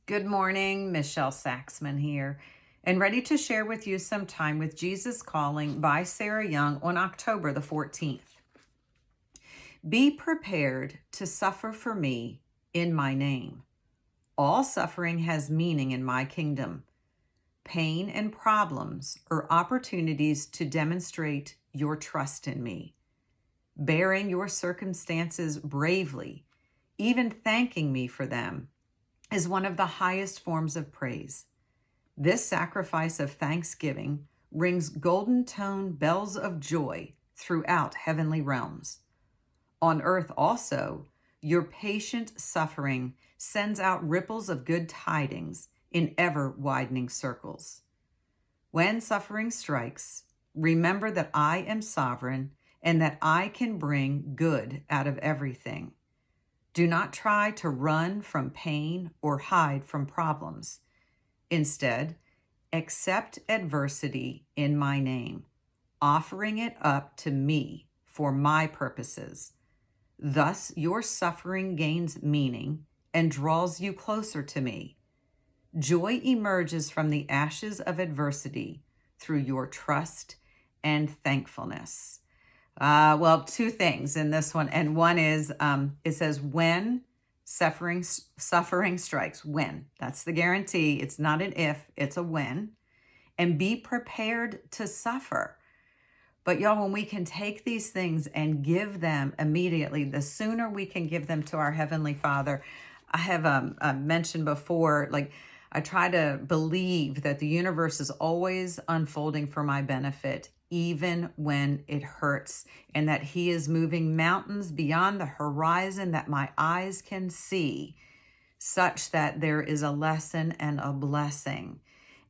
Good morning, Michelle Saxman here, and ready to share with you some time with Jesus Calling by Sarah Young on October the 14th. Be prepared to suffer for me in my name. All suffering has meaning in my kingdom. Pain and problems are opportunities to demonstrate your trust in me. Bearing your circumstances bravely, even thanking me for them, is one of the highest forms of praise. This sacrifice of thanksgiving rings golden tone bells of joy throughout heavenly realms. On earth also, your patient suffering sends out ripples of good tidings in ever widening circles. When suffering strikes, remember that I am sovereign and that I can bring good out of everything. Do not try to run from pain or hide from problems. Instead, accept adversity in my name, offering it up to me for my purposes. Thus, your suffering gains meaning and draws you closer to me. Joy emerges from the ashes of adversity through your trust and thankfulness. Two things in this one. And one is, it says, when suffering strikes, when. That's the guarantee. It's not an if, it's a when. And be prepared to suffer. But y'all, when we can take these things and give them immediately, the sooner we can give them to our Heavenly Father. I have mentioned before, like, I try to believe that the universe is always unfolding for my benefit, even when it hurts, and that He is moving mountains beyond the horizon that my eyes can see, such that there is a lesson and a blessing.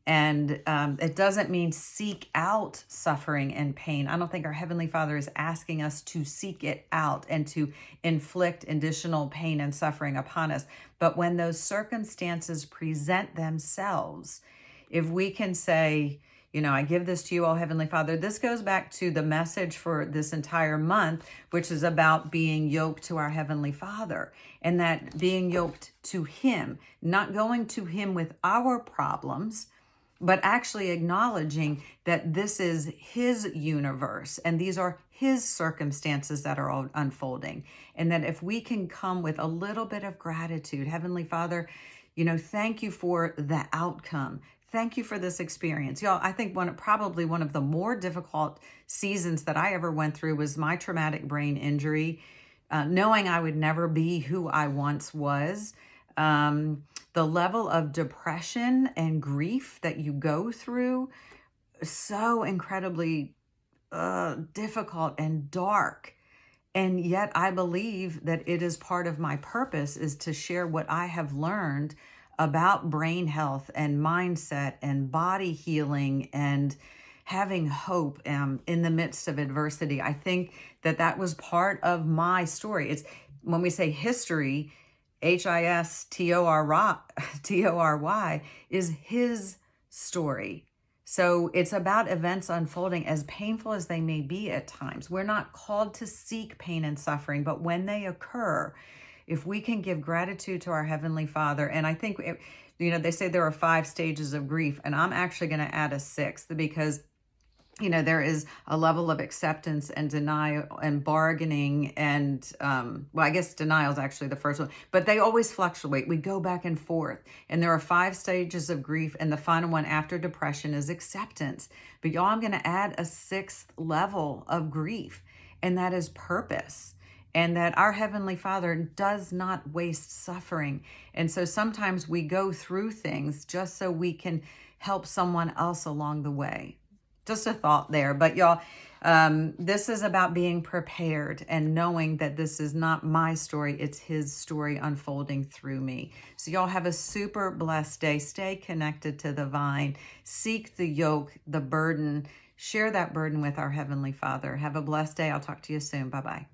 And it doesn't mean seek out suffering and pain. I don't think our Heavenly Father is asking us to seek it out and to inflict additional pain and suffering upon us. But when those circumstances present themselves, if we can say, I give this to you, oh Heavenly Father. This goes back to the message for this entire month, which is about being yoked to our Heavenly Father, and that being yoked to Him, not going to Him with our problems, but actually acknowledging that this is His universe and these are His circumstances that are all unfolding. And that if we can come with a little bit of gratitude, Heavenly Father, thank you for the outcome. Thank you for this experience. Y'all, I think probably one of the more difficult seasons that I ever went through was my traumatic brain injury, knowing I would never be who I once was. The level of depression and grief that you go through, so incredibly difficult and dark. And yet I believe that it is part of my purpose is to share what I have learned about brain health and mindset and body healing and having hope in the midst of adversity. I think that was part of my story. It's when we say history, HISTORY is His story. So it's about events unfolding, as painful as they may be at times. We're not called to seek pain and suffering, but when they occur, if we can give gratitude to our Heavenly Father, and I think, they say there are 5 stages of grief, and I'm actually going to add a 6th because there is a level of acceptance and denial and bargaining and, I guess denial is actually the first one, but they always fluctuate. We go back and forth. And there are 5 stages of grief. And the final one after depression is acceptance. But y'all, I'm going to add a 6th level of grief, and that is purpose. And that our Heavenly Father does not waste suffering. And so sometimes we go through things just so we can help someone else along the way. Just a thought there. But y'all, this is about being prepared and knowing that this is not my story. It's His story unfolding through me. So y'all have a super blessed day. Stay connected to the vine. Seek the yoke, the burden. Share that burden with our Heavenly Father. Have a blessed day. I'll talk to you soon. Bye-bye.